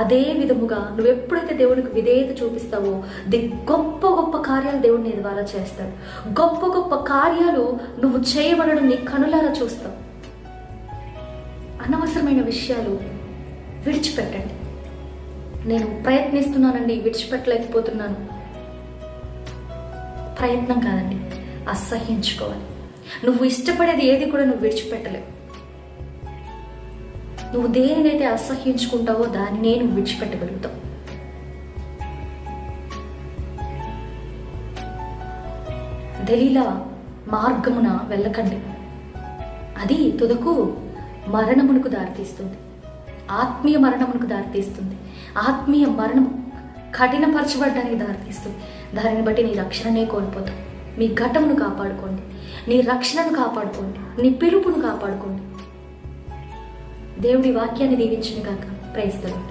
అదే విధముగా నువ్వు ఎప్పుడైతే దేవునికి విధేయత చూపిస్తావో గొప్ప గొప్ప కార్యాలు దేవుడు నీ ద్వారా చేస్తాడు. గొప్ప గొప్ప కార్యాలు నువ్వు చేయబడడం నీ కనులారా చూస్తావు. అనవసరమైన విషయాలు విడిచిపెట్టండి. నేను ప్రయత్నిస్తున్నానండి, విడిచిపెట్టలేకపోతున్నాను. ప్రయత్నం కాదండి, అసహ్యించుకోవాలి. నువ్వు ఇష్టపడేది ఏది కూడా నువ్వు విడిచిపెట్టలేవు. నువ్వు దేనినైతే అసహ్యించుకుంటావో దానినే నువ్వు విడిచిపెట్టగలుగుతావు. దలీలా మార్గమున వెళ్ళకండి, అది తుదకు మరణమునకు దారితీస్తుంది, ఆత్మీయ మరణమునకు దారితీస్తుంది. ఆత్మీయ మరణము కఠినపరచబడ్డానికి దారితీస్తుంది. దానిని బట్టి నీ రక్షణనే కోల్పోతావు. మీ ఘటమును కాపాడుకోండి, నీ రక్షణను కాపాడుకోండి, నీ పిలుపును కాపాడుకోండి. దేవుడి వాక్యాన్ని దీవించును గాక. Praise the lord.